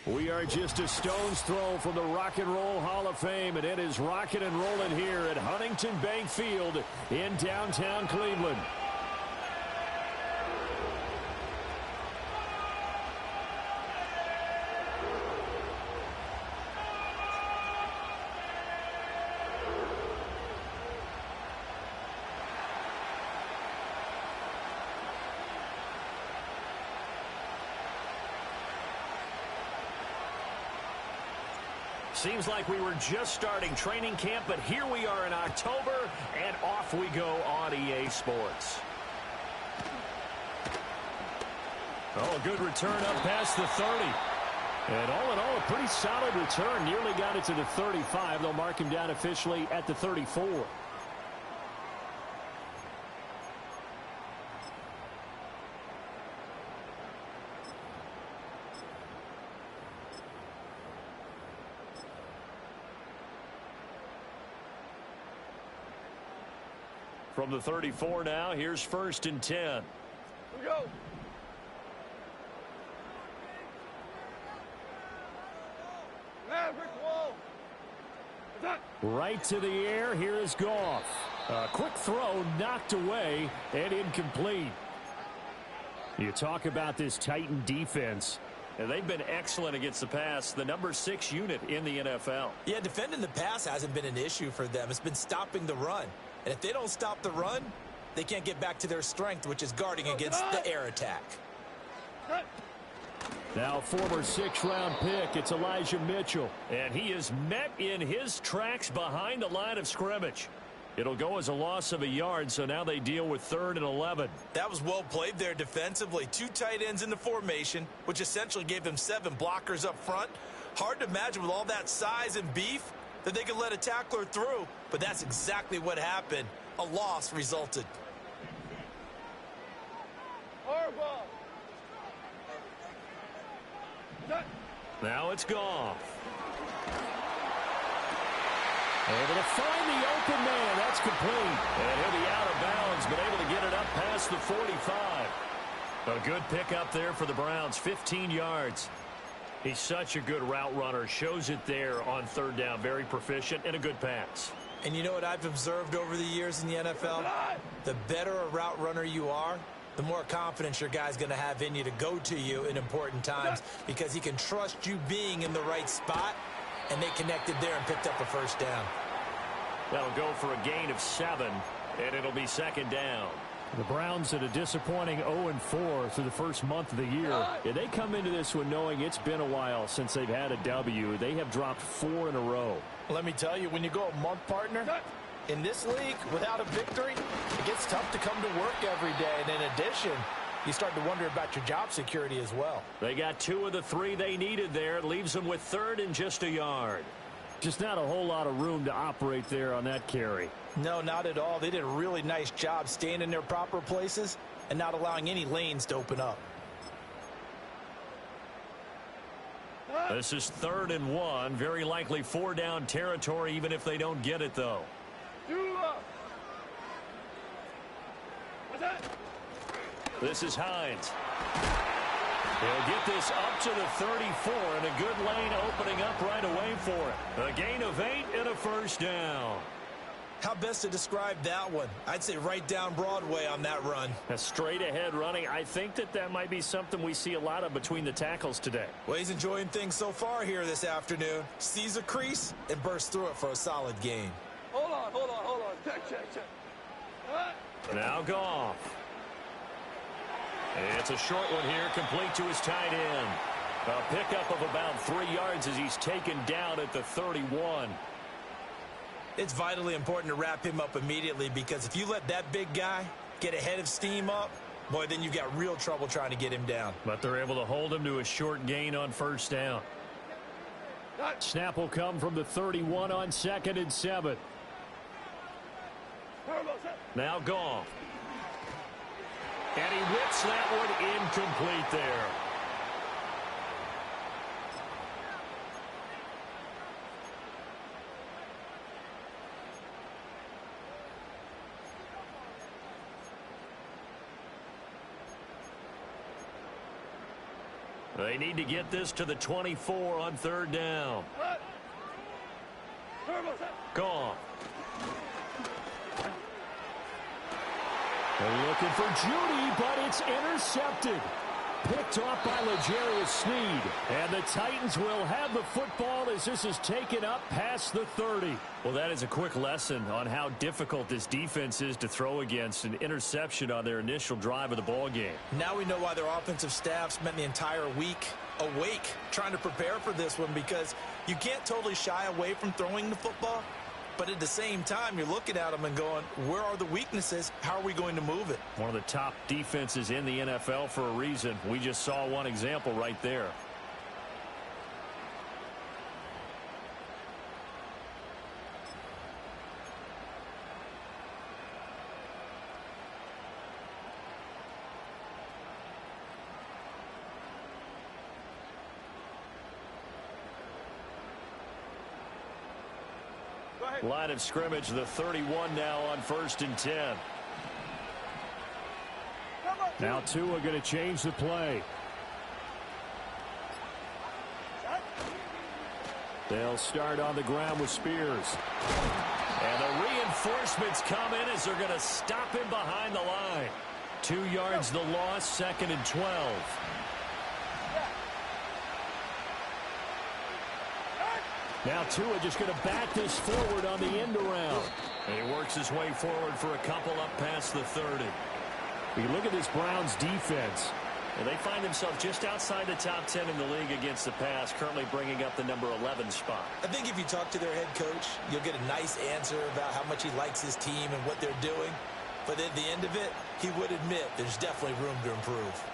We are just a stone's throw from the Rock and Roll Hall of Fame, and it is rocking and rolling here at Huntington Bank Field in downtown Cleveland. Seems like we were just starting training camp, but here we are in October, and off we go on EA Sports. Oh, a good return up past the 30. And all in all, a pretty solid return. Nearly got it to the 35. They'll mark him down officially at the 34. From the 34 now, here's 1st and 10. Here we go. Maverick wall. Right to the air. Here is Goff. A quick throw knocked away and incomplete. You talk about this Titan defense. And they've been excellent against the pass, the number 6 unit in the NFL. Yeah, defending the pass hasn't been an issue for them. It's been stopping the run. And if they don't stop the run, they can't get back to their strength, which is guarding against the air attack. Now former 6th-round pick, it's Elijah Mitchell. And he is met in his tracks behind the line of scrimmage. It'll go as a loss of a yard, so now they deal with 3rd and 11. That was well played there defensively. 2 tight ends in the formation, which essentially gave them 7 blockers up front. Hard to imagine with all that size and beef that they could let a tackler through, but that's exactly what happened. A loss resulted. Now it's Goff. Able to find the open man. That's complete. And he'll be out of bounds, but able to get it up past the 45. A good pickup there for the Browns, 15 yards. He's such a good route runner. Shows it there on 3rd down. Very proficient and a good pass. And you know what I've observed over the years in the NFL? The better a route runner you are, the more confidence your guy's going to have in you to go to you in important times because he can trust you being in the right spot, and they connected there and picked up a 1st down. That'll go for a gain of 7, and it'll be 2nd down. The Browns at a disappointing 0-4 through the first month of the year. Yeah, they come into this one knowing it's been a while since they've had a W. They have dropped 4 in a row. Let me tell you, when you go a month, partner, in this league, without a victory, it gets tough to come to work every day. And in addition, you start to wonder about your job security as well. They got 2 of the 3 they needed there. It leaves them with 3rd and just a yard. Just not a whole lot of room to operate there on that carry. No, not at all. They did a really nice job staying in their proper places and not allowing any lanes to open up. This is 3rd and 1. Very likely 4-down territory, even if they don't get it, though. This is Hines. He'll get this up to the 34, and a good lane opening up right away for him. A gain of 8 and a 1st down. How best to describe that one? I'd say right down Broadway on that run. A straight-ahead running. I think that might be something we see a lot of between the tackles today. Well, he's enjoying things so far here this afternoon. Sees a crease and bursts through it for a solid gain. Hold on. Check. Now Goff. It's a short one here, complete to his tight end. A pickup of about 3 yards as he's taken down at the 31. It's vitally important to wrap him up immediately because if you let that big guy get ahead of steam up, boy, then you've got real trouble trying to get him down. But they're able to hold him to a short gain on 1st down. Snap will come from the 31 on 2nd and 7. Now Goff. And he whips that one incomplete there. They need to get this to the 24 on third down. Gone. They're looking for Judy, but it's intercepted. Picked off by L'Jarius Sneed. And the Titans will have the football as this is taken up past the 30. Well, that is a quick lesson on how difficult this defense is to throw against. An interception on their initial drive of the ball game. Now we know why their offensive staff spent the entire week awake trying to prepare for this one, because you can't totally shy away from throwing the football. But at the same time, you're looking at them and going, where are the weaknesses? How are we going to move it? One of the top defenses in the NFL for a reason. We just saw one example right there. Line of scrimmage, the 31 now on 1st and 10. Now Tua going to change the play. They'll start on the ground with Spears. And the reinforcements come in as they're going to stop him behind the line. 2 yards the loss, 2nd and 12. Now Tua just going to back this forward on the end around. And he works his way forward for a couple up past the 30. You look at this Browns defense. And they find themselves just outside the top 10 in the league against the pass, currently bringing up the number 11 spot. I think if you talk to their head coach, you'll get a nice answer about how much he likes his team and what they're doing. But at the end of it, he would admit there's definitely room to improve.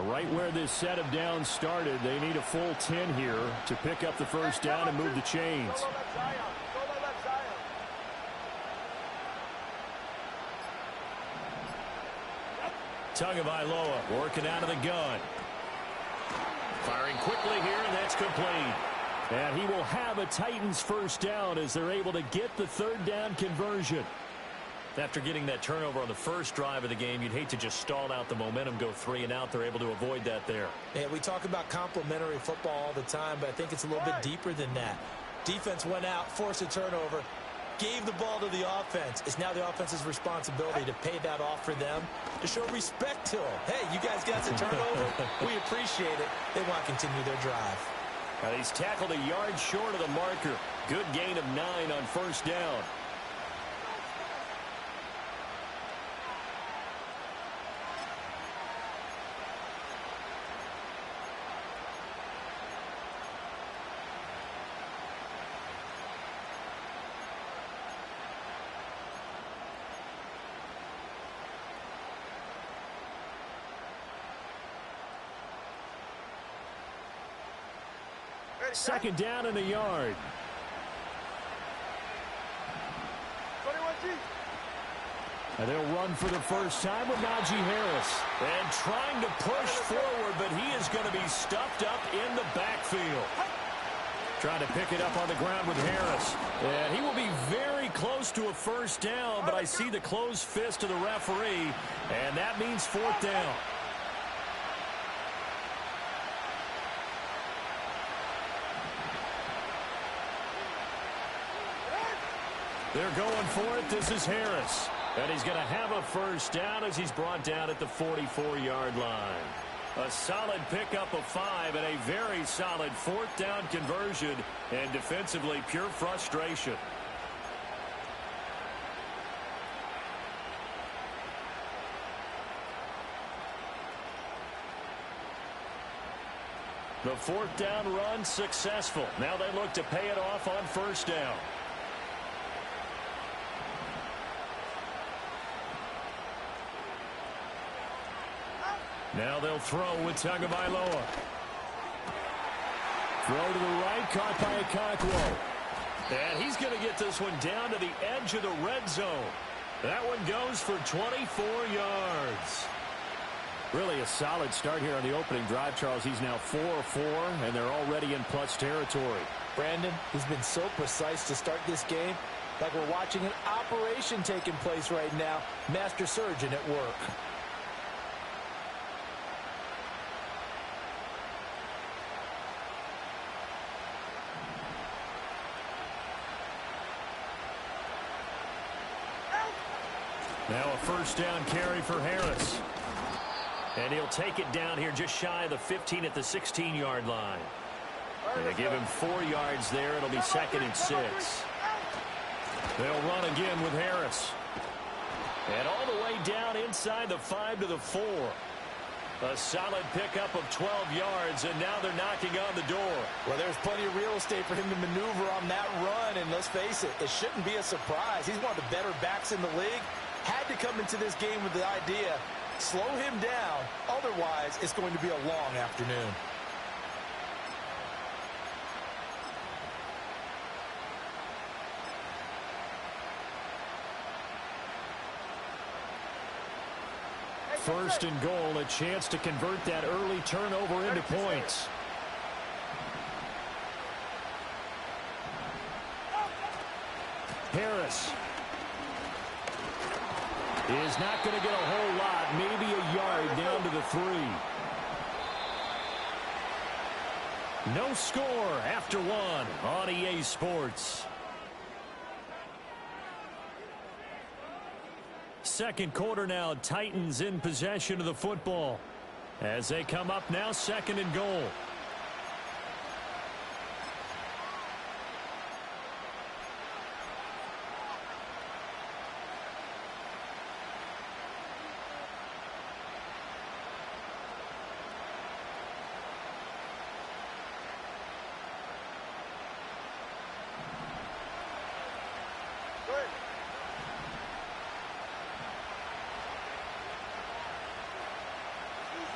Right where this set of downs started, they need a full 10 here to pick up the first down and move the chains. Tagovailoa working out of the gun. Firing quickly here, and that's complete. And he will have a Titans first down as they're able to get the third down conversion. After getting that turnover on the first drive of the game, you'd hate to just stall out the momentum, go 3 and out. They're able to avoid that there. Yeah, we talk about complementary football all the time, but I think it's a little bit deeper than that. Defense went out, forced a turnover, gave the ball to the offense. It's now the offense's responsibility to pay that off for them, to show respect to them. Hey, you guys got the turnover. We appreciate it. They want to continue their drive. Now he's tackled a yard short of the marker. Good gain of 9 on first down. Second down in the yard. And they'll run for the first time with Najee Harris. And trying to push forward, but he is going to be stuffed up in the backfield. Trying to pick it up on the ground with Harris. And he will be very close to a first down, but I see the closed fist of the referee, and that means 4th down. They're going for it. This is Harris. And he's going to have a first down as he's brought down at the 44-yard line. A solid pickup of 5 and a very solid 4th down conversion, and defensively pure frustration. The 4th down run successful. Now they look to pay it off on first down. Now they'll throw with Tagovailoa. Throw to the right, caught by Okonkwo. And he's going to get this one down to the edge of the red zone. That one goes for 24 yards. Really a solid start here on the opening drive, Charles. He's now 4 of 4, and they're already in plus territory. Brandon, he's been so precise to start this game, like we're watching an operation taking place right now. Master surgeon at work. Now a first down carry for Harris. And he'll take it down here just shy of the 15 at the 16-yard line. They give him 4 yards there. It'll be 2nd and 6. They'll run again with Harris. And all the way down inside the 5 to the 4. A solid pickup of 12 yards, and now they're knocking on the door. Well, there's plenty of real estate for him to maneuver on that run, and let's face it, it shouldn't be a surprise. He's one of the better backs in the league. Had to come into this game with the idea, slow him down, otherwise it's going to be a long afternoon. First and goal, a chance to convert that early turnover into points. Harris is not going to get a whole lot, maybe a yard down to the 3. No score after 1 on EA Sports. Second quarter now, Titans in possession of the football as they come up now 2nd and goal.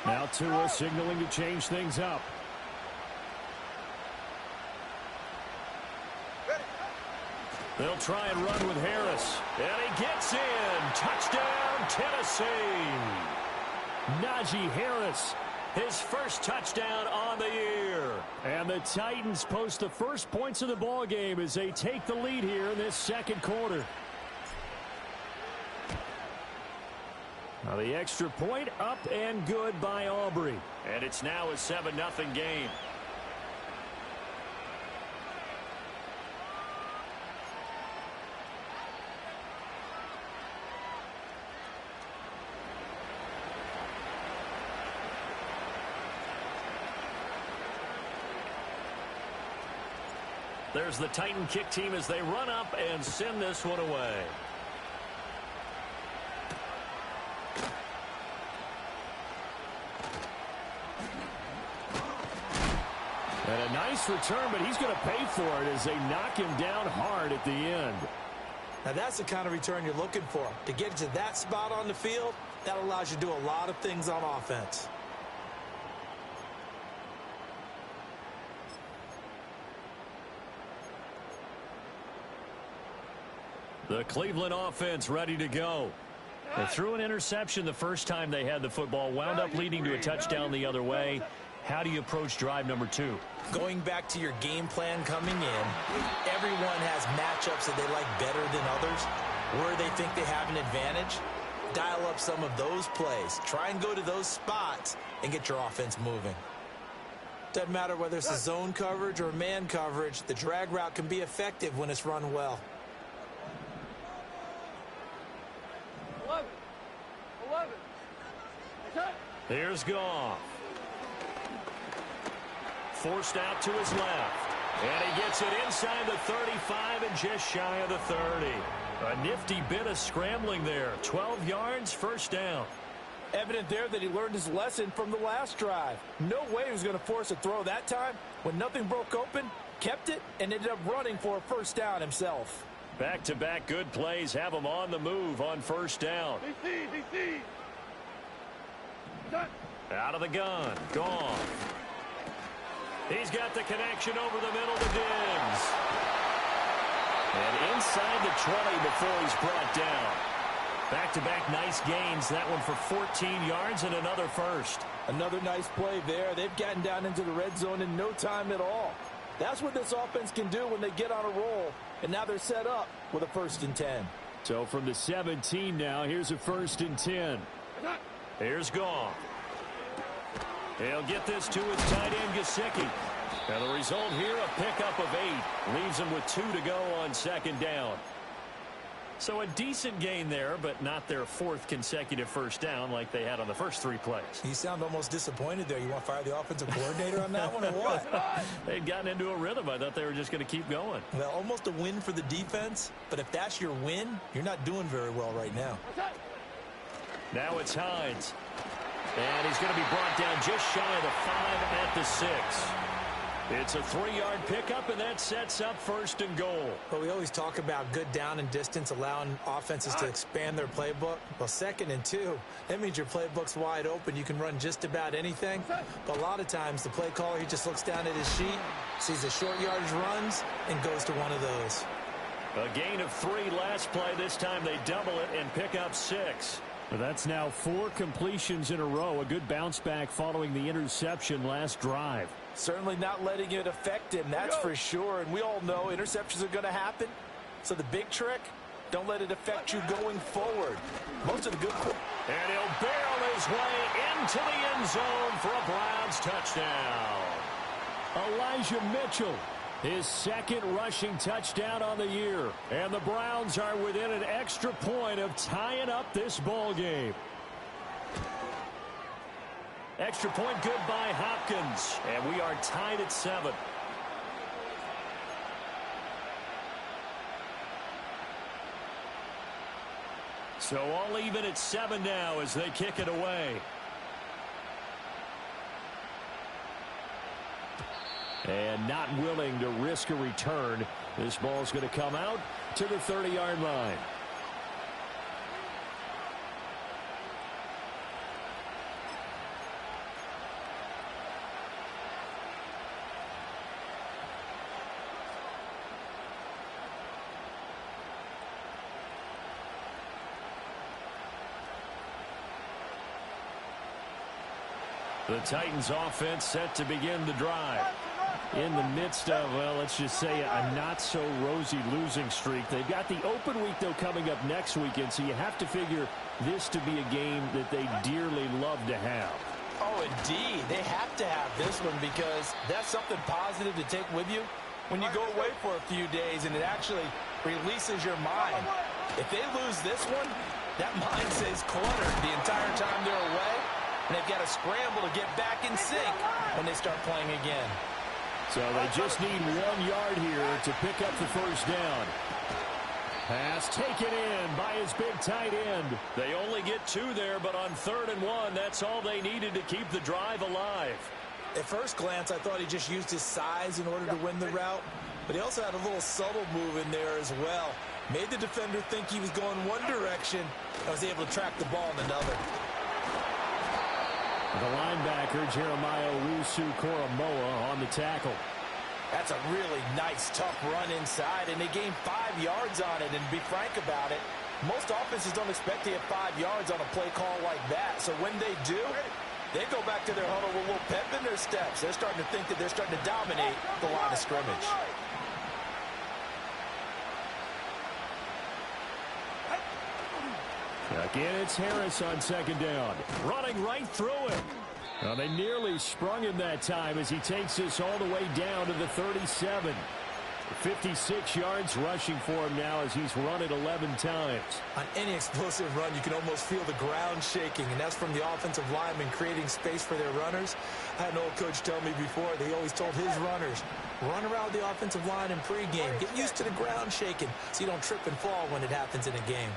Now Tua signaling to change things up. They'll try and run with Harris. And he gets in. Touchdown, Tennessee. Najee Harris, his first touchdown on the year. And the Titans post the first points of the ball game as they take the lead here in this second quarter. Now the extra point up and good by Aubrey. And it's now a 7-0 game. There's the Titan kick team as they run up and send this one away. And a nice return, but he's going to pay for it as they knock him down hard at the end. Now that's the kind of return you're looking for. To get to that spot on the field, that allows you to do a lot of things on offense. The Cleveland offense ready to go. They threw an interception the first time they had the football, wound up leading to a touchdown the other way. How do you approach drive number 2? Going back to your game plan coming in, everyone has matchups that they like better than others. Where they think they have an advantage, dial up some of those plays. Try and go to those spots and get your offense moving. Doesn't matter whether it's a zone coverage or man coverage, the drag route can be effective when it's run well. 11. Here's Goff. Forced out to his left. And he gets it inside the 35 and just shy of the 30. A nifty bit of scrambling there. 12 yards, first down. Evident there that he learned his lesson from the last drive. No way he was going to force a throw that time. When nothing broke open, kept it, and ended up running for a first down himself. Back-to-back good plays have him on the move on first down. DC. Out of the gun. Gone. He's got the connection over the middle to Diggs. And inside the 20 before he's brought down. Back-to-back nice gains. That one for 14 yards and another first. Another nice play there. They've gotten down into the red zone in no time at all. That's what this offense can do when they get on a roll. And now they're set up with a 1st and 10. So from the 17 now, here's a 1st and 10. Here's Goff. He'll get this to his tight end, Gesicki. And the result here, a pickup of 8. Leaves him with 2 to go on 2nd down. So a decent gain there, but not their 4th consecutive 1st down like they had on the first 3 plays. You sound almost disappointed there. You want to fire the offensive coordinator on that one or what? They'd gotten into a rhythm. I thought they were just going to keep going. Well, almost a win for the defense, but if that's your win, you're not doing very well right now. Now it's Hines. And he's going to be brought down just shy of the 5 at the 6. It's a 3-yard pickup, and that sets up 1st and goal. But we always talk about good down and distance, allowing offenses to expand their playbook. Well, 2nd and 2, that means your playbook's wide open. You can run just about anything. But a lot of times, the play caller, he just looks down at his sheet, sees the short yardage runs, and goes to one of those. A gain of 3 last play. This time they double it and pick up 6. Well, that's now 4 completions in a row. A good bounce back following the interception last drive. Certainly not letting it affect him, that's for sure. And we all know interceptions are going to happen. So the big trick, don't let it affect you going forward. Most of the good... And he'll barrel his way into the end zone for a Browns touchdown. Elijah Mitchell, his 2nd rushing touchdown on the year. And the Browns are within an extra point of tying up this ball game. Extra point good by Hopkins. And we are tied at 7. So all even at 7 now as they kick it away. And not willing to risk a return. This ball's going to come out to the 30-yard line. The Titans offense set to begin the drive. In the midst of, well, let's just say a not-so-rosy losing streak. They've got the open week, though, coming up next weekend, so you have to figure this to be a game that they dearly love to have. Oh, indeed. They have to have this one because that's something positive to take with you when you go away for a few days, and it actually releases your mind. If they lose this one, that mind stays cluttered the entire time they're away, and they've got to scramble to get back in sync when they start playing again. So they just need 1 yard here to pick up the 1st down. Pass taken in by his big tight end. They only get 2 there, but on 3rd and 1, that's all they needed to keep the drive alive. At first glance, I thought he just used his size in order to win the route, but he also had a little subtle move in there as well. Made the defender think he was going one direction and was able to track the ball in another. The linebacker, Jeremiah Owusu-Koramoah, on the tackle. That's a really nice, tough run inside, and they gained 5 yards on it. And to be frank about it, most offenses don't expect to get 5 yards on a play call like that. So when they do, they go back to their huddle with a little pep in their steps. They're starting to think that they're starting to dominate the line of scrimmage. Again, it's Harris on 2nd down. Running right through him. Well, they nearly sprung him that time as he takes this all the way down to the 37. 56 yards rushing for him now as he's run it 11 times. On any explosive run, you can almost feel the ground shaking, and that's from the offensive linemen creating space for their runners. I had an old coach tell me before, they always told his runners, run around the offensive line in pregame. Get used to the ground shaking so you don't trip and fall when it happens in a game.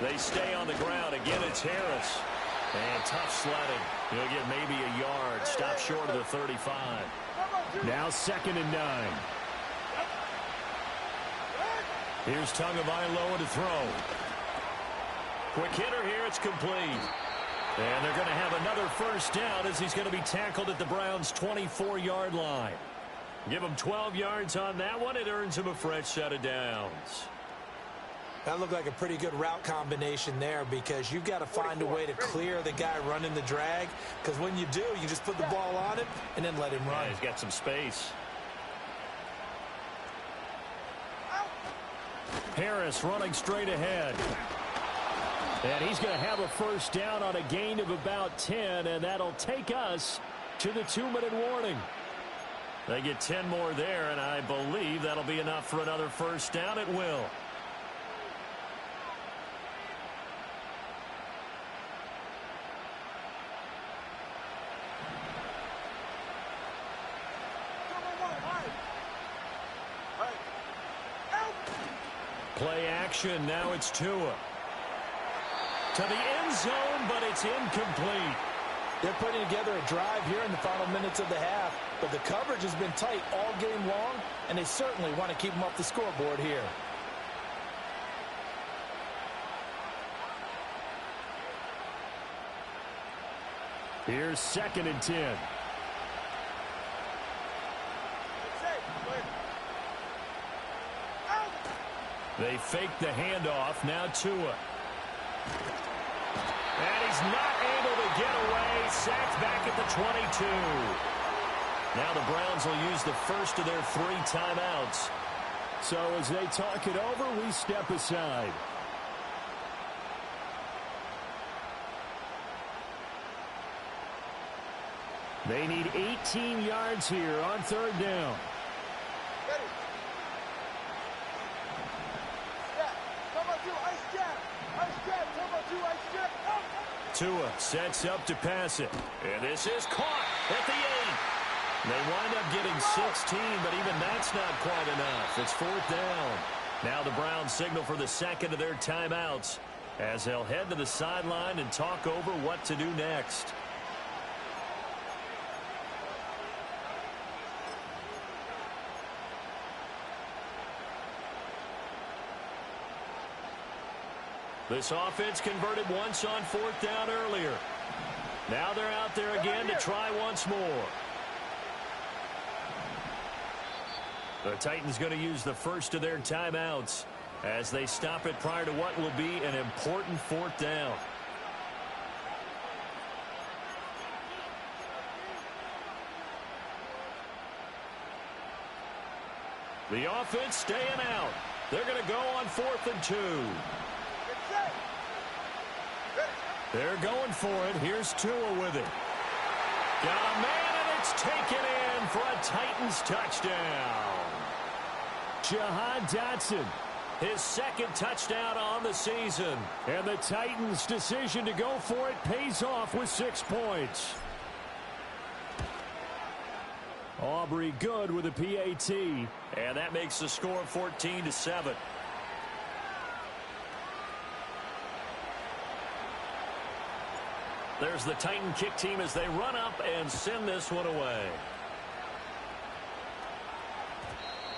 They stay on the ground. Again, it's Harris. And tough sledding. He'll get maybe a yard. Stop short of the 35. Now 2nd and 9. Here's Tagovailoa to throw. Quick hitter here. It's complete. And they're going to have another 1st down as he's going to be tackled at the Browns' 24-yard line. Give him 12 yards on that one. It earns him a fresh set of downs. That looked like a pretty good route combination there because you've got to find a way to clear the guy running the drag, because when you do, you just put the ball on him and then let him run. Yeah, he's got some space. Harris running straight ahead. And he's going to have a first down on a gain of about 10, and that'll take us to the 2-minute warning. They get 10 more there, and I believe that'll be enough for another first down. It will. Play action. Now it's Tua. To the end zone, but it's incomplete. They're putting together a drive here in the final minutes of the half, but the coverage has been tight all game long, and they certainly want to keep them off the scoreboard here. Here's 2nd and 10. They fake the handoff. Now Tua. And he's not able to get away. Sacked back at the 22. Now the Browns will use the first of their 3 timeouts. So as they talk it over, we step aside. They need 18 yards here on 3rd down. Tua sets up to pass it. And this is caught at the 8. They wind up getting 16, but even that's not quite enough. It's 4th down. Now the Browns signal for the 2nd of their timeouts as they'll head to the sideline and talk over what to do next. This offense converted once on 4th down earlier. Now they're out there again to try once more. The Titans going to use the first of their timeouts as they stop it prior to what will be an important 4th down. The offense staying out. They're going to go on 4th and 2. They're going for it. Here's Tua with it. Got a man, and it's taken in for a Titans touchdown. Jahan Dotson, His 2nd touchdown on the season. and the Titans' decision to go for it pays off with 6 points. Aubrey good with a PAT. And that makes the score 14-7. There's the Titan kick team as they run up and send this one away.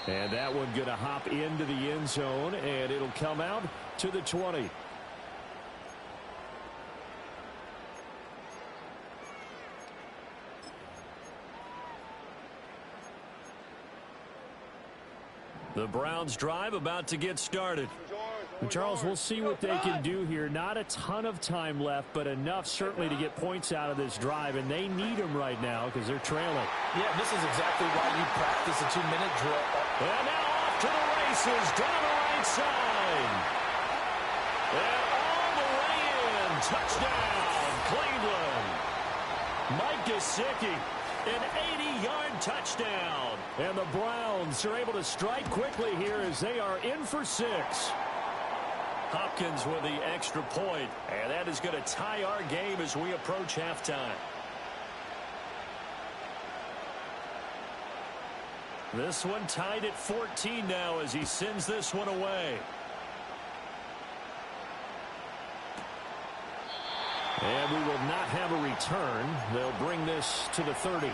And that one going to hop into the end zone, and it'll come out to the 20. The Browns drive about to get started. Charles, we'll see what they can do here. Not a ton of time left, but enough certainly to get points out of this drive, and they need them right now because they're trailing. Yeah, this is exactly why you practice a 2-minute drill. And now off to the races down the right side. And all the way in. Touchdown, Cleveland. Mike Gesicki, an 80-yard touchdown. And the Browns are able to strike quickly here as they are in for 6. Hopkins with the extra point, and that is going to tie our game as we approach halftime. This one tied at 14 now as he sends this one away. And we will not have a return. They'll bring this to the 30.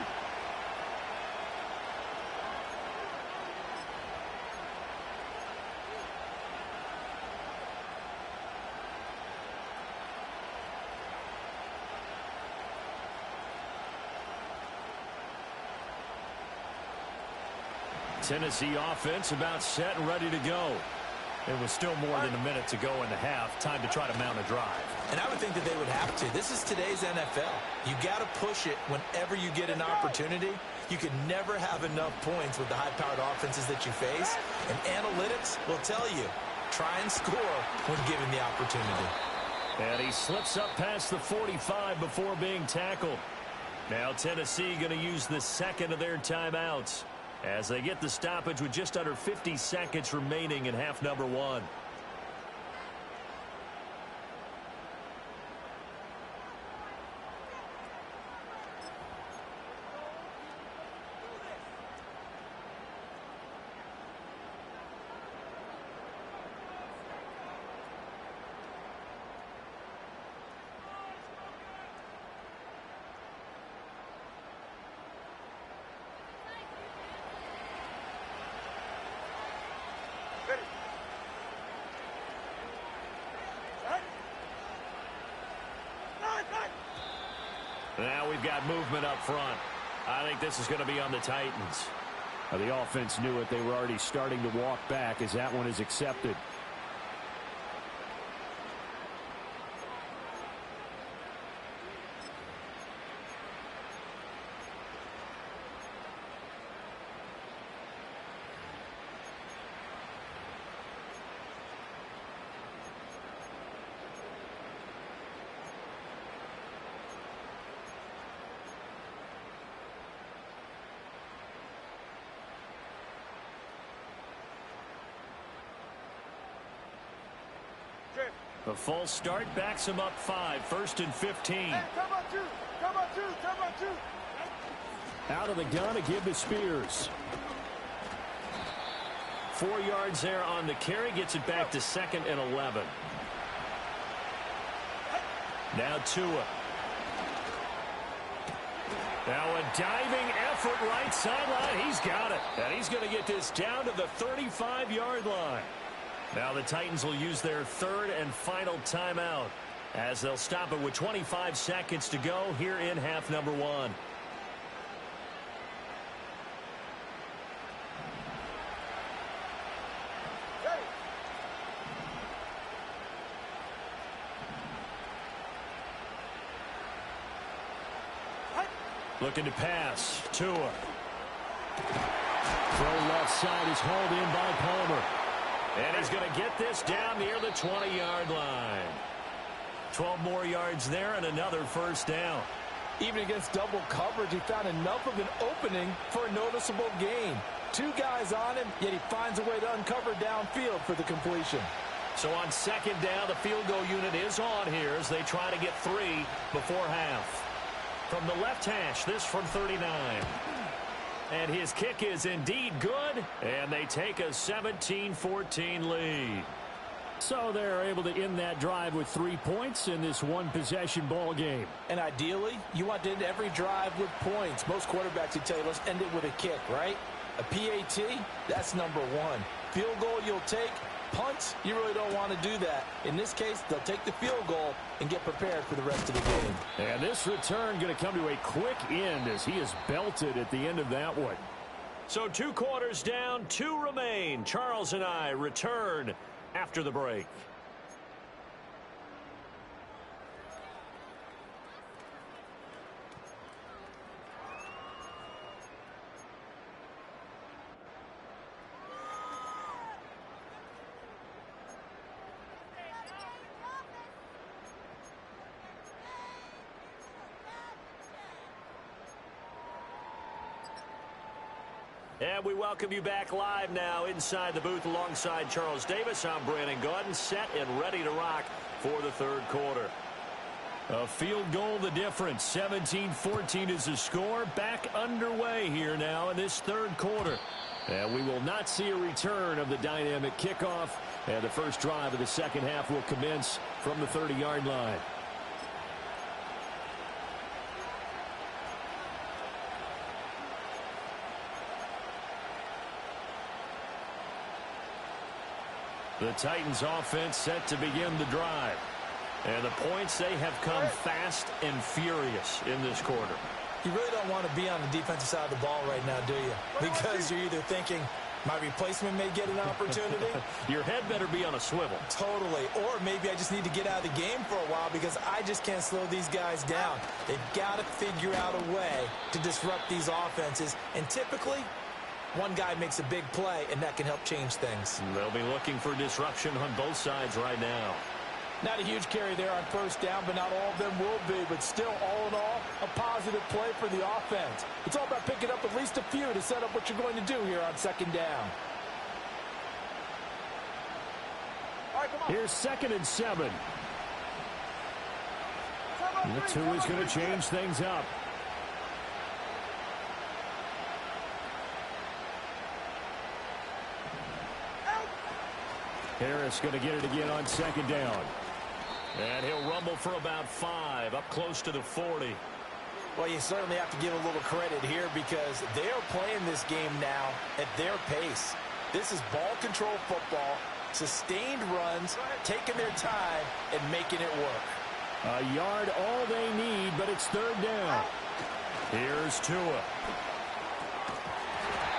Tennessee offense about set and ready to go. It was still more than a minute to go in the half. Time to try to mount a drive. And I would think that they would have to. This is today's NFL. You got to push it whenever you get an opportunity. You can never have enough points with the high-powered offenses that you face. And analytics will tell you, try and score when given the opportunity. And he slips up past the 45 before being tackled. Now Tennessee going to use the second of their timeouts as they get the stoppage with just under 50 seconds remaining in half number one. Now we've got movement up front. I think this is going to be on the Titans. The offense knew it. They were already starting to walk back as that one is accepted. The false start backs him up 5, 1st and 15. Hey, come on, two. Out of the gun to give to Spears. 4 yards there on the carry. Gets it back to 2nd and 11. Now Tua. Now a diving effort right sideline. He's got it. And he's going to get this down to the 35-yard line. Now the Titans will use their third and final timeout as they'll stop it with 25 seconds to go here in half number one. Looking to pass. Tua. Throw left side is hauled in by Palmer. And he's going to get this down near the 20-yard line. 12 more yards there and another first down. Even against double coverage, he found enough of an opening for a noticeable gain. 2 guys on him, yet he finds a way to uncover downfield for the completion. So on second down, the field goal unit is on here as they try to get 3 before half. From the left hash, this from 39. And his kick is indeed good, and they take a 17-14 lead. So they're able to end that drive with 3 points in this one-possession ball game. And ideally, you want to end every drive with points. Most quarterbacks would tell you, let's end it with a kick, right? A PAT, that's number 1. Field goal you'll take. Punts, you really don't want to do that. In this case, they'll take the field goal and get prepared for the rest of the game. And this return going to come to a quick end as he is belted at the end of that one. So 2 quarters down, 2 remain. Charles and I return after the break. And we welcome you back live now inside the booth alongside Charles Davis. I'm Brandon Gaudin, set and ready to rock for the third quarter. A field goal the difference. 17-14 is the score. Back underway here now in this third quarter. And we will not see a return of the dynamic kickoff. And the first drive of the second half will commence from the 30-yard line. The Titans offense set to begin the drive. And the points, they have come fast and furious in this quarter. You really don't want to be on the defensive side of the ball right now, do you? Because you're either thinking, My replacement may get an opportunity. Your head better be on a swivel. Totally. Or maybe I just need to get out of the game for a while because I just can't slow these guys down. They've got to figure out a way to disrupt these offenses. And typically, one guy makes a big play, and that can help change things. They'll be looking for disruption on both sides right now. Not a huge carry there on first down, but not all of them will be. But still, all in all, a positive play for the offense. It's all about picking up at least a few to set up what you're going to do here on second down. All right, come on. Here's 2nd and 7. That's who is going to change things up. Harris going to get it again on 2nd down. And he'll rumble for about 5, up close to the 40. Well, you certainly have to give a little credit here because they are playing this game now at their pace. This is ball control football, sustained runs, taking their time, and making it work. A yard all they need, but it's 3rd down. Here's Tua.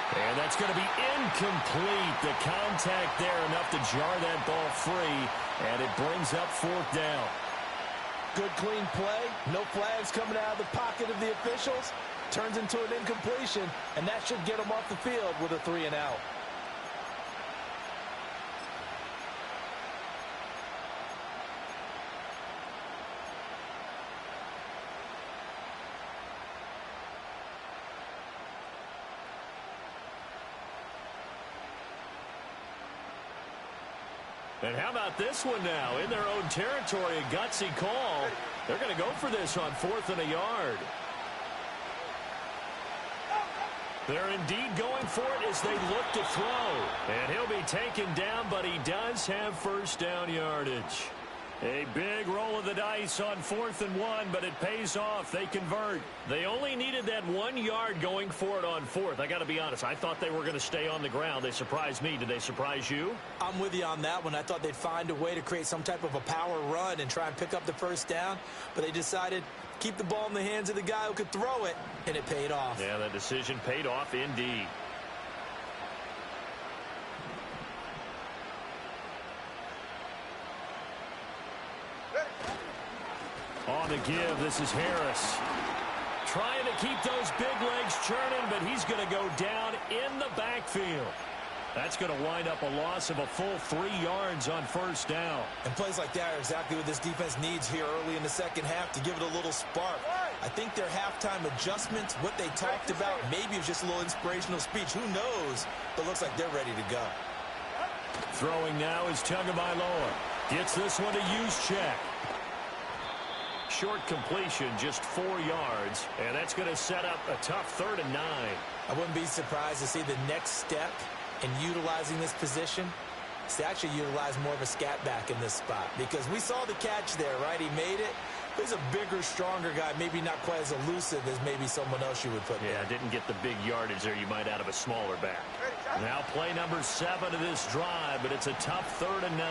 And that's going to be incomplete. The contact there enough to jar that ball free, and it brings up 4th down. Good, clean play. No flags coming out of the pocket of the officials. Turns into an incompletion, and that should get them off the field with a 3 and out. And how about this one now? In their own territory, a gutsy call. They're going to go for this on 4th and a yard. They're indeed going for it as they look to throw. And he'll be taken down, but he does have first down yardage. A big roll of the dice on 4th and 1, but it pays off. They convert. They only needed that 1 yard going for it on 4th. I got to be honest, I thought they were going to stay on the ground. They surprised me. Did they surprise you? I'm with you on that one. I thought they'd find a way to create some type of a power run and try and pick up the first down, but they decided to keep the ball in the hands of the guy who could throw it, and it paid off. Yeah, that decision paid off indeed. On the give, this is Harris. Trying to keep those big legs churning, but he's going to go down in the backfield. That's going to wind up a loss of a full 3 yards on first down. And plays like that are exactly what this defense needs here early in the second half to give it a little spark. I think their halftime adjustments, what they talked about, maybe it was just a little inspirational speech. Who knows? But looks like they're ready to go. Throwing now is Tagovailoa. Gets this one to use check. Short completion, just 4 yards, and that's going to set up a tough 3rd and 9. I wouldn't be surprised to see the next step in utilizing this position is to actually utilize more of a scat back in this spot, because we saw the catch there, right? He made it. He's a bigger, stronger guy, maybe not quite as elusive as maybe someone else you would put there. Yeah, didn't get the big yardage there you might out of a smaller back. Now play number 7 of this drive, but it's a tough 3rd and 9.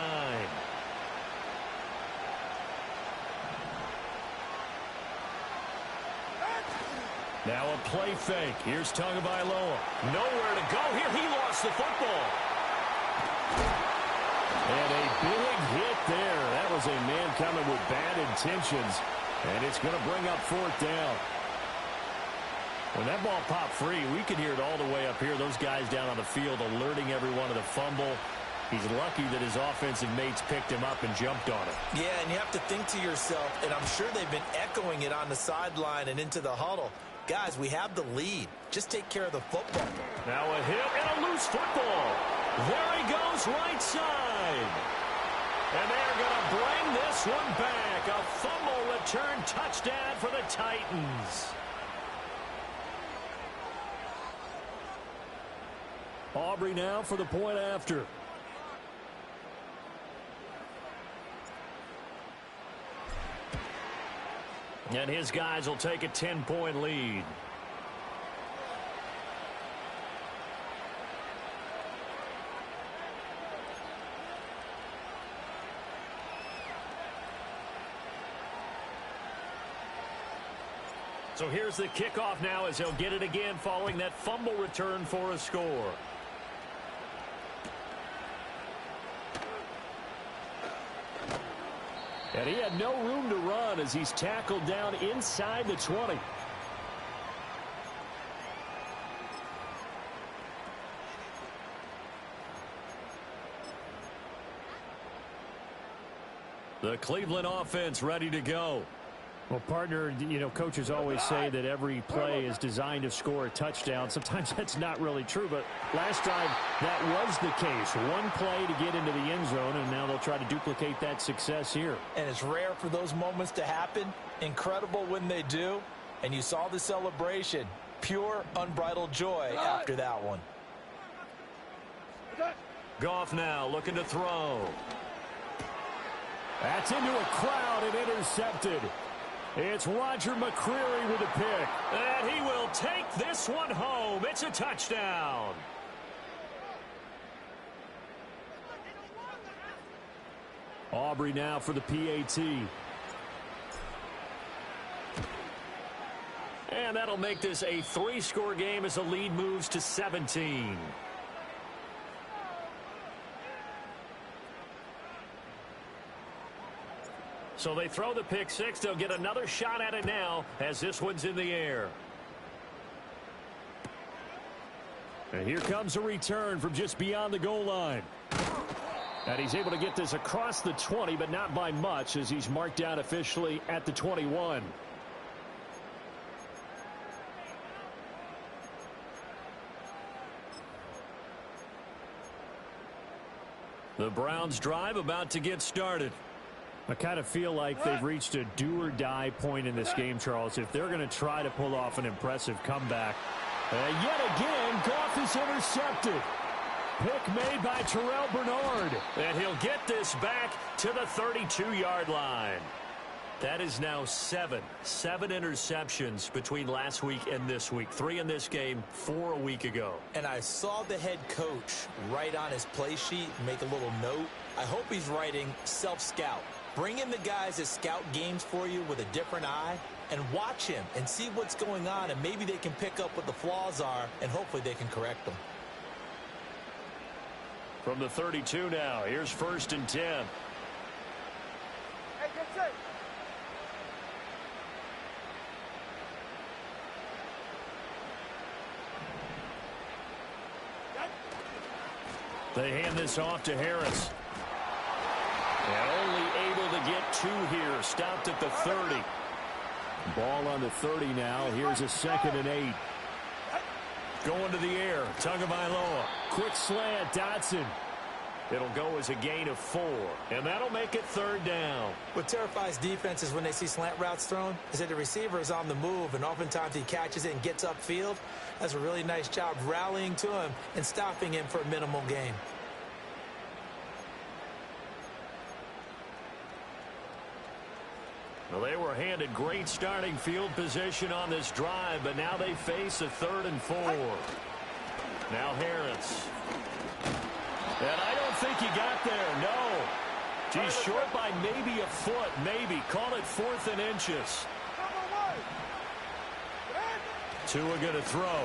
Now a play fake. Here's Tagovailoa. Nowhere to go here. He lost the football. And a big hit there. That was a man coming with bad intentions. And it's going to bring up 4th down. When that ball popped free, we could hear it all the way up here. Those guys down on the field alerting everyone of the fumble. He's lucky that his offensive mates picked him up and jumped on it. Yeah, and you have to think to yourself, and I'm sure they've been echoing it on the sideline and into the huddle. Guys, we have the lead. Just take care of the football. Now a hit and a loose football. There he goes, right side. And they're going to bring this one back. A fumble return touchdown for the Titans. Aubrey now for the point after. And his guys will take a 10-point lead. So here's the kickoff now as he'll get it again following that fumble return for a score. And he had no room to run as he's tackled down inside the 20. The Cleveland offense ready to go. Well, partner, coaches always say that every play is designed to score a touchdown. Sometimes that's not really true, but last drive that was the case. One play to get into the end zone, and now they'll try to duplicate that success here. And it's rare for those moments to happen. Incredible when they do. And you saw the celebration. Pure, unbridled joy after that one. Goff now looking to throw. That's into a crowd and intercepted. It's Roger McCreary with a pick. And he will take this one home. It's a touchdown. Aubrey now for the PAT. And that'll make this a 3-score game as the lead moves to 17. So they throw the pick six. They'll get another shot at it now as this one's in the air. And here comes a return from just beyond the goal line. And he's able to get this across the 20, but not by much as he's marked down officially at the 21. The Browns drive about to get started. I kind of feel like they've reached a do-or-die point in this game, Charles, if they're going to try to pull off an impressive comeback. And yet again, Goff is intercepted. Pick made by Terrell Bernard. And he'll get this back to the 32-yard line. That is now seven interceptions between last week and this week. 3 in this game, 4 a week ago. And I saw the head coach write on his play sheet, make a little note. I hope he's writing self-scout. Bring in the guys that scout games for you with a different eye and watch him and see what's going on, and maybe they can pick up what the flaws are, and hopefully they can correct them. From the 32 now, here's 1st and 10. Hey, get safe. They hand this off to Harris. And only able to get 2 here. Stopped at the 30. Ball on the 30 now. Here's a 2nd and 8. Going to the air. Tagovailoa. Quick slant, Dotson. It'll go as a gain of 4. And that'll make it 3rd down. What terrifies defenses when they see slant routes thrown is that the receiver is on the move, and oftentimes he catches it and gets upfield. That's a really nice job rallying to him and stopping him for a minimal gain. Well, they were handed great starting field position on this drive, but now they face a 3rd and 4. Now Harris. And I don't think he got there, no. He's short by maybe a foot, maybe. Call it 4th and inches. Tua going to throw.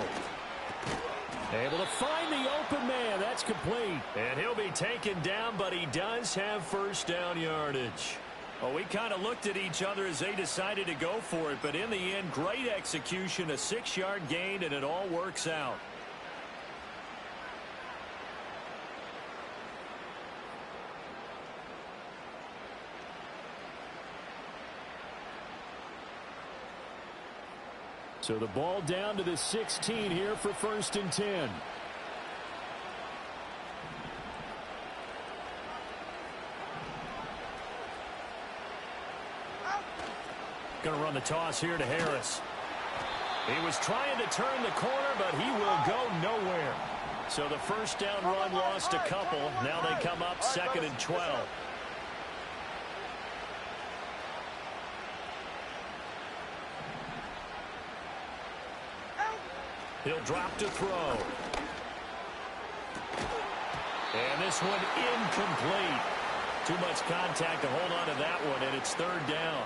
Able to find the open man. That's complete. And he'll be taken down, but he does have 1st down yardage. Well, we kind of looked at each other as they decided to go for it, but in the end, great execution, a 6-yard gain, and it all works out. So the ball down to the 16 here for 1st and 10. Going to run the toss here to Harris. He was trying to turn the corner, but he will go nowhere. So the 1st down run lost a couple. Now they come up 2nd and 12. He'll drop to throw. And this one incomplete. Too much contact to hold on to that one, and it's 3rd down.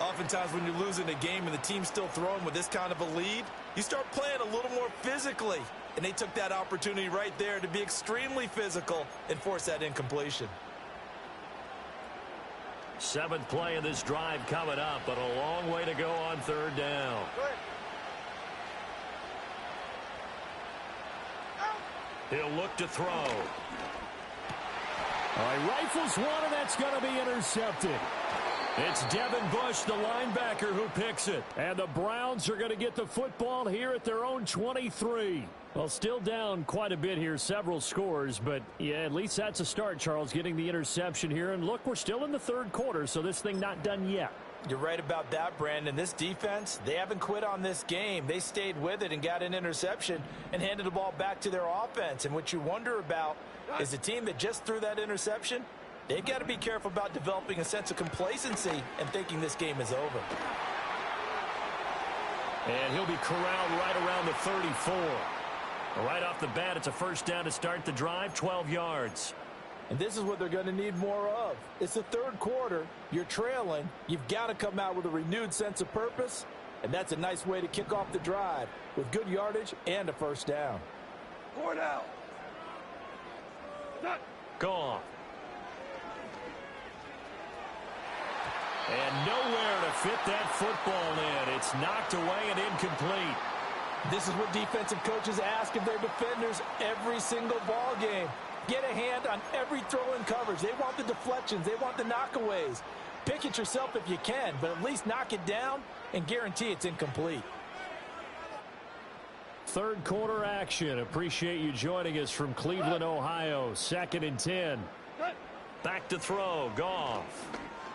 Oftentimes when you're losing a game and the team's still throwing with this kind of a lead, you start playing a little more physically. And they took that opportunity right there to be extremely physical and force that incompletion. Seventh play of this drive coming up, but a long way to go on third down. He'll look to throw. All right, rifles one, and that's going to be intercepted. It's Devin Bush, the linebacker, who picks it. And the Browns are going to get the football here at their own 23. Well, still down quite a bit here, several scores, but yeah, at least that's a start, Charles, getting the interception here. And look, we're still in the third quarter, so this thing not done yet. You're right about that, Brandon. This defense, they haven't quit on this game. They stayed with it and got an interception and handed the ball back to their offense. And what you wonder about is the team that just threw that interception, they've got to be careful about developing a sense of complacency and thinking this game is over. And he'll be corralled right around the 34. Right off the bat, it's a first down to start the drive, 12 yards. And this is what they're going to need more of. It's the third quarter. You're trailing. You've got to come out with a renewed sense of purpose. And that's a nice way to kick off the drive with good yardage and a first down. 4 down. Gone. And nowhere to fit that football in. It's knocked away and incomplete. This is what defensive coaches ask of their defenders every single ball game. Get a hand on every throw in coverage. They want the deflections. They want the knockaways. Pick it yourself if you can, but at least knock it down and guarantee it's incomplete. Third quarter action. Appreciate you joining us from Cleveland, Ohio. 2nd and 10. Back to throw. Goff.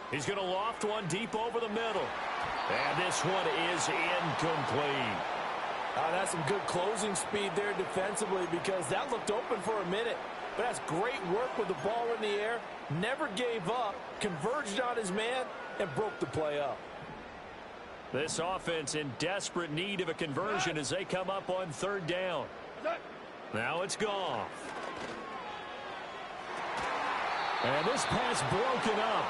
He's going to loft one deep over the middle. And this one is incomplete. That's some good closing speed there defensively because that looked open for a minute. But that's great work with the ball in the air. Never gave up, converged on his man, and broke the play up. This offense in desperate need of a conversion as they come up on third down. Now it's Goff. And this pass broken up.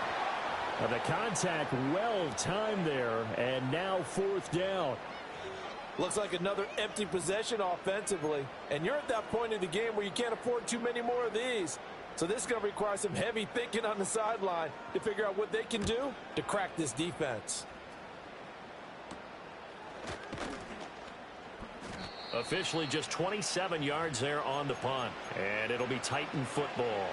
And the contact well timed there, and now fourth down. Looks like another empty possession offensively. And you're at that point in the game where you can't afford too many more of these. So this is going to require some heavy thinking on the sideline to figure out what they can do to crack this defense. Officially just 27 yards there on the punt. And it'll be Titan football.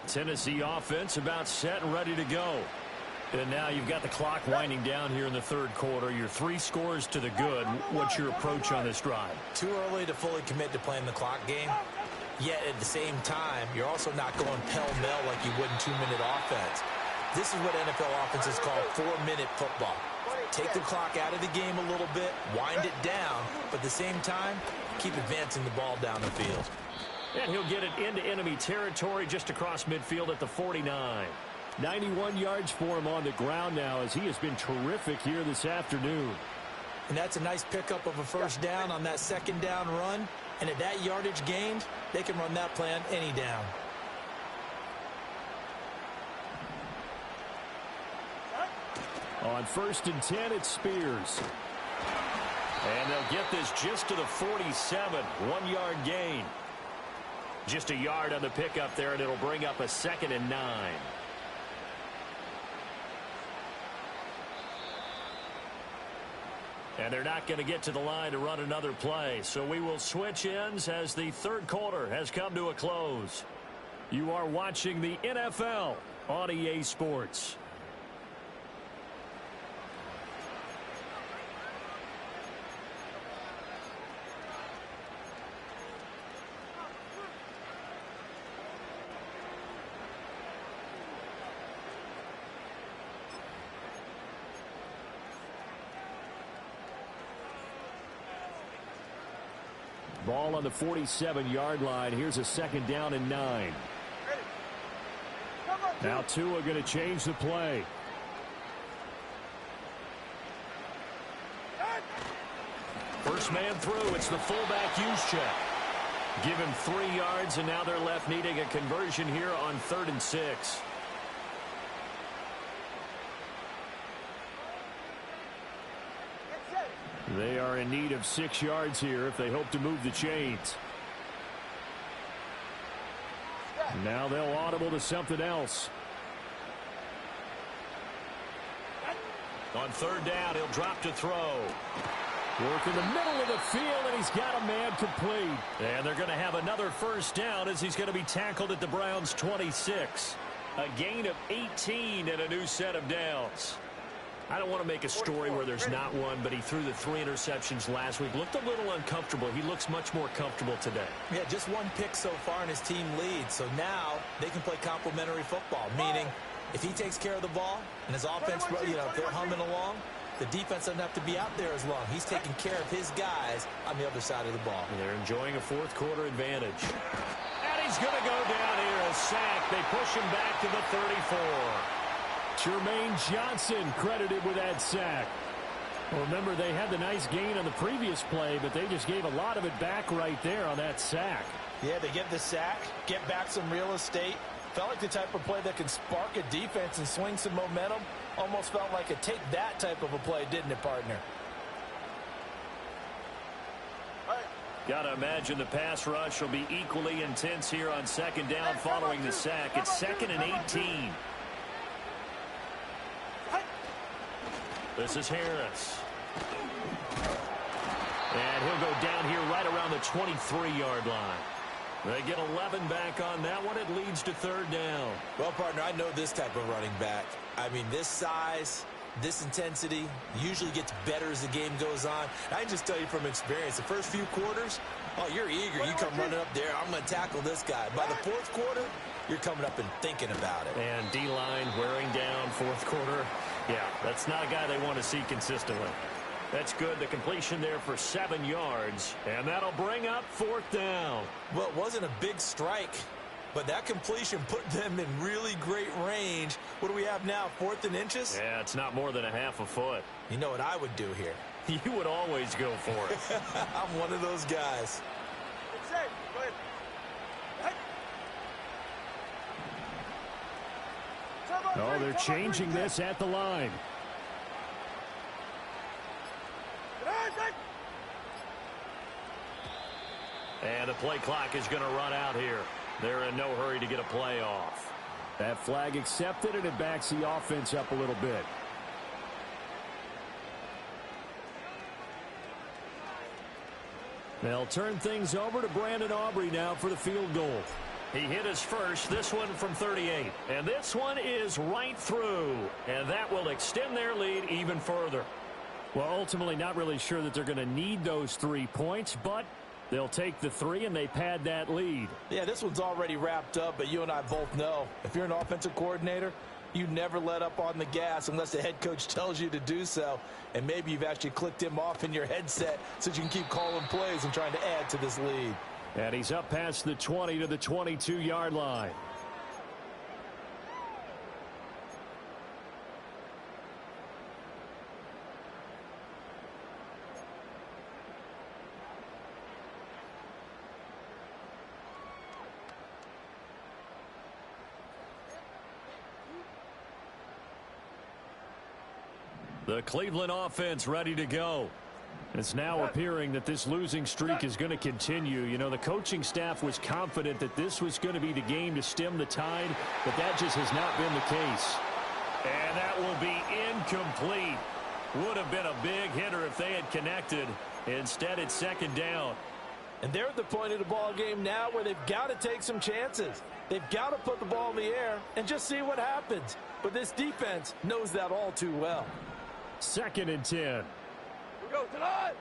Tennessee offense about set and ready to go. And now you've got the clock winding down here in the third quarter. Your 3 scores to the good. What's your approach on this drive? Too early to fully commit to playing the clock game. Yet at the same time, you're also not going pell-mell like you would in 2-minute offense. This is what NFL offenses call 4-minute football. Take the clock out of the game a little bit, wind it down, but at the same time, keep advancing the ball down the field. And he'll get it into enemy territory just across midfield at the 49. 91 yards for him on the ground now as he has been terrific here this afternoon. And that's a nice pickup of a first down on that second down run. And at that yardage gained, they can run that play on any down. On 1st and 10, it's Spears. And they'll get this just to the 47. 1-yard gain. Just a yard on the pickup there, and it'll bring up a 2nd and 9. And they're not going to get to the line to run another play. So we will switch ends as the third quarter has come to a close. You are watching the NFL on EA Sports. Ball on the 47-yard line. Here's a 2nd down and 9. Now Tua going to change the play. First man through. It's the fullback use check. Give him 3 yards, and now they're left needing a conversion here on 3rd and 6. They are in need of 6 yards here if they hope to move the chains. Now they'll audible to something else. On 3rd down, he'll drop to throw. Work in the middle of the field, and he's got a man complete. And they're going to have another 1st down as he's going to be tackled at the Browns' 26. A gain of 18 and a new set of downs. I don't want to make a story where there's not one, but he threw the 3 interceptions last week. Looked a little uncomfortable. He looks much more comfortable today. Yeah, just 1 pick so far and his team leads. So now they can play complementary football, meaning if he takes care of the ball and his offense, if they're humming along, the defense doesn't have to be out there as long. He's taking care of his guys on the other side of the ball. And they're enjoying a 4th quarter advantage. And he's going to go down here, a sack. They push him back to the 34. Jermaine Johnson credited with that sack. Well, remember, they had the nice gain on the previous play, but they just gave a lot of it back right there on that sack. Yeah, they get the sack, get back some real estate. Felt like the type of play that can spark a defense and swing some momentum. Almost felt like a take that type of a play, didn't it, partner? Got to imagine the pass rush will be equally intense here on 2nd down following the sack. It's 2nd and 18. This is Harris. And he'll go down here right around the 23-yard line. They get 11 back on that one. It leads to 3rd down. Well, partner, I know this type of running back. I mean, this size, this intensity usually gets better as the game goes on. I can just tell you from experience, the first few quarters, oh, you're eager. You come running up there, I'm going to tackle this guy. By the 4th quarter, you're coming up and thinking about it. And D-line wearing down 4th quarter. Yeah, that's not a guy they want to see consistently. That's good. The completion there for 7 yards. And that'll bring up 4th down. Well, it wasn't a big strike, but that completion put them in really great range. What do we have now, 4th and inches? Yeah, it's not more than a half a foot. You know what I would do here? You would always go for it. I'm one of those guys. Go ahead. Oh, they're changing this at the line. And the play clock is going to run out here. They're in no hurry to get a play off. That flag accepted, and it backs the offense up a little bit. They'll turn things over to Brandon Aubrey now for the field goal. He hit his first, this one from 38. And this one is right through. And that will extend their lead even further. Well, ultimately not really sure that they're going to need those 3 points, but they'll take the 3 and they pad that lead. Yeah, this one's already wrapped up, but you and I both know if you're an offensive coordinator, you never let up on the gas unless the head coach tells you to do so. And maybe you've actually clicked him off in your headset so you can keep calling plays and trying to add to this lead. And he's up past the 20 to the 22-yard line. The Cleveland offense ready to go. It's now appearing that this losing streak is going to continue. You know, the coaching staff was confident that this was going to be the game to stem the tide, but that just has not been the case. And that will be incomplete. Would have been a big hitter if they had connected. Instead, it's 2nd down. And they're at the point of the ball game now where they've got to take some chances. They've got to put the ball in the air and just see what happens. But this defense knows that all too well. 2nd and 10. Go to the line.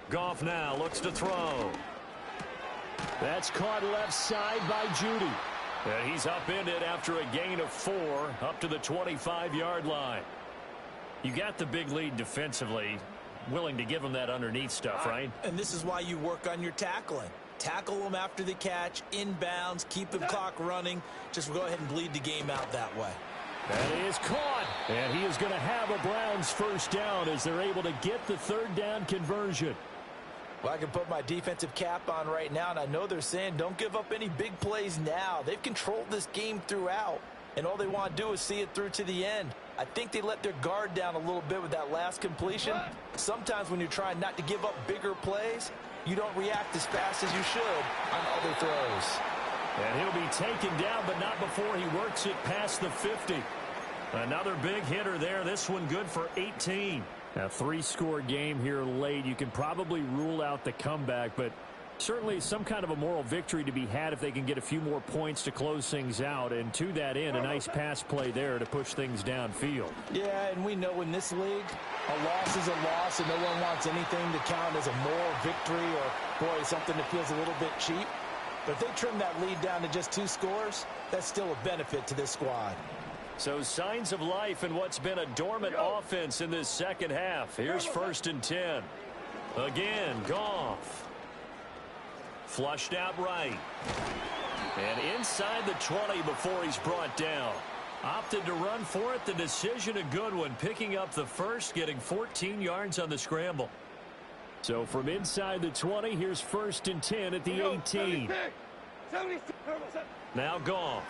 Goff now looks to throw. That's caught left side by Judy. And he's upended after a gain of 4 up to the 25-yard line. You got the big lead defensively. Willing to give him that underneath stuff, right? And this is why you work on your tackling. Tackle them after the catch, inbounds, keep the clock running. Just go ahead and bleed the game out that way. That is caught. And he is going to have a Browns 1st down as they're able to get the 3rd down conversion. Well, I can put my defensive cap on right now, and I know they're saying don't give up any big plays now. They've controlled this game throughout, and all they want to do is see it through to the end. I think they let their guard down a little bit with that last completion. Sometimes when you're trying not to give up bigger plays, you don't react as fast as you should on other throws. And he'll be taken down, but not before he works it past the 50. Another big hitter there. This one good for 18. A 3-score game here late. You can probably rule out the comeback, but certainly some kind of a moral victory to be had if they can get a few more points to close things out. And to that end, a nice pass play there to push things downfield. Yeah, and we know in this league, a loss is a loss, and no one wants anything to count as a moral victory or, boy, something that feels a little bit cheap. But if they trim that lead down to just 2 scores, that's still a benefit to this squad. So signs of life in what's been a dormant offense in this second half. Here's 1st and 10. Again, Goff. Flushed out right. And inside the 20 before he's brought down. Opted to run for it. The decision a good one. Picking up the first, getting 14 yards on the scramble. So from inside the 20, here's 1st and 10 at the 18. Now Goff.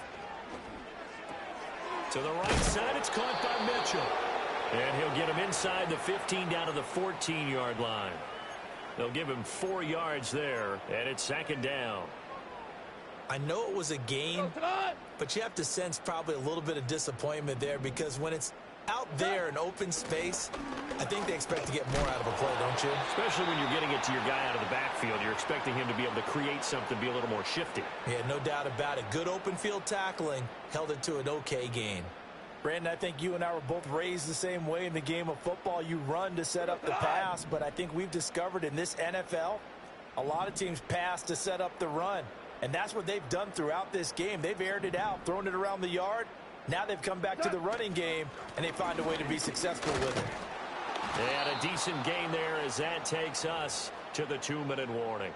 To the right side, it's caught by Mitchell. And he'll get him inside the 15 down to the 14-yard line. They'll give him 4 yards there, and it's 2nd down. I know it was a gain, but you have to sense probably a little bit of disappointment there because when it's out there in open space, I think they expect to get more out of a play, don't you? Especially when you're getting it to your guy out of the backfield. You're expecting him to be able to create something, be a little more shifty. Yeah, no doubt about it. Good open field tackling held it to an okay gain. Brandon, I think you and I were both raised the same way in the game of football. You run to set up the pass, but I think we've discovered in this NFL, a lot of teams pass to set up the run. And that's what they've done throughout this game. They've aired it out, thrown it around the yard. Now they've come back to the running game, and they find a way to be successful with it. And a decent gain there as that takes us to the 2-minute warning.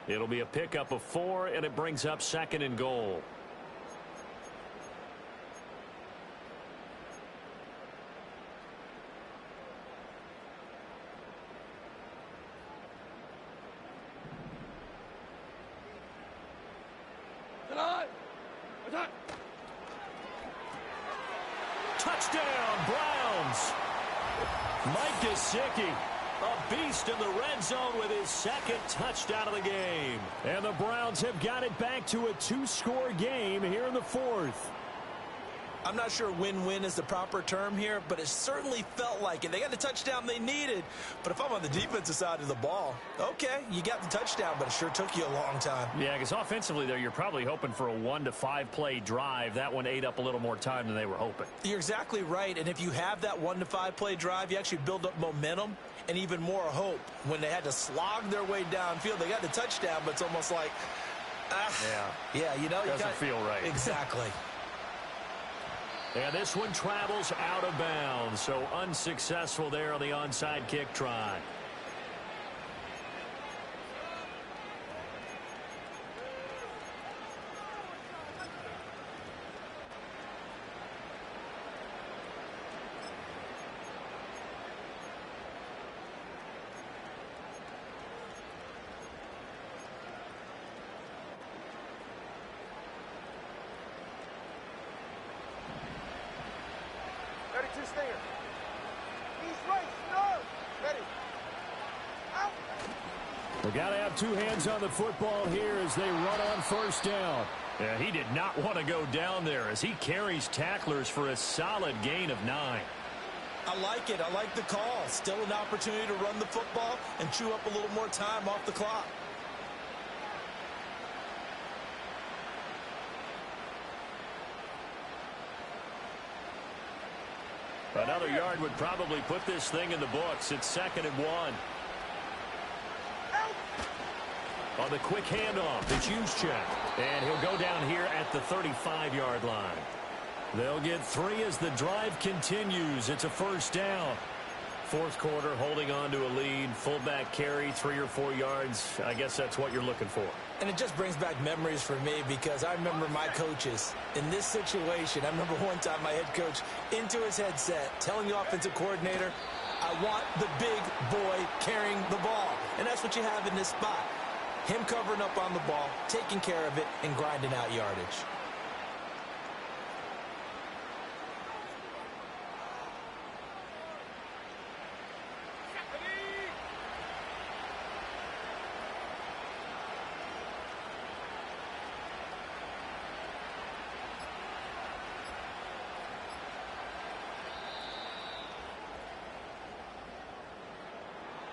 It'll be a pickup of 4, and it brings up 2nd and goal. Touchdown, Browns. Mike Gesicki, a beast in the red zone with his 2nd touchdown of the game. And the Browns have got it back to a 2-score game here in the 4th. I'm not sure win-win is the proper term here, but it certainly felt like it. They got the touchdown they needed, but if I'm on the defensive side of the ball, okay, you got the touchdown, but it sure took you a long time. Yeah, because offensively there, you're probably hoping for a 1 to 5 play drive. That one ate up a little more time than they were hoping. You're exactly right, and if you have that 1 to 5 play drive, you actually build up momentum and even more hope. When they had to slog their way downfield, they got the touchdown, but it's almost like, yeah, you know, doesn't feel right. Exactly. And this one travels out of bounds, so unsuccessful there on the onside kick try. They got to have 2 hands on the football here as they run on 1st down. Yeah, he did not want to go down there as he carries tacklers for a solid gain of 9. I like it. I like the call. Still an opportunity to run the football and chew up a little more time off the clock. Another yard would probably put this thing in the books. It's 2nd and 1. On the quick handoff, it's Juszczyk. And he'll go down here at the 35-yard line. They'll get 3 as the drive continues. It's a 1st down. 4th quarter, holding on to a lead. Fullback carry, 3 or 4 yards. I guess that's what you're looking for. And it just brings back memories for me because I remember my coaches in this situation. I remember one time my head coach into his headset telling the offensive coordinator, I want the big boy carrying the ball. And that's what you have in this spot. Him covering up on the ball, taking care of it, and grinding out yardage.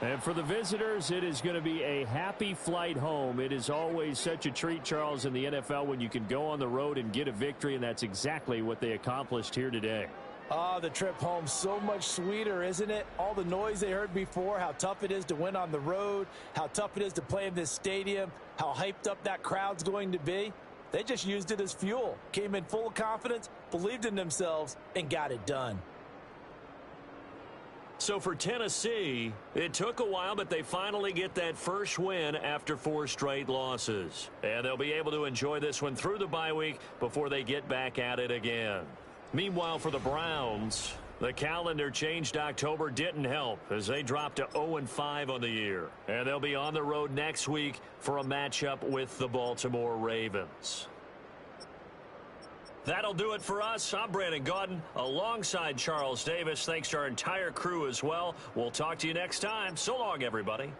And for the visitors, it is going to be a happy flight home. It is always such a treat, Charles, in the NFL when you can go on the road and get a victory, and that's exactly what they accomplished here today. The trip home so much sweeter, isn't it? All the noise they heard before, how tough it is to win on the road, how tough it is to play in this stadium, how hyped up that crowd's going to be. They just used it as fuel, came in full of confidence, believed in themselves, and got it done. So for Tennessee, it took a while, but they finally get that first win after 4 straight losses. And they'll be able to enjoy this one through the bye week before they get back at it again. Meanwhile, for the Browns, the calendar changed. October didn't help as they dropped to 0-5 on the year. And they'll be on the road next week for a matchup with the Baltimore Ravens. That'll do it for us. I'm Brandon Gaudin alongside Charles Davis. Thanks to our entire crew as well. We'll talk to you next time. So long, everybody.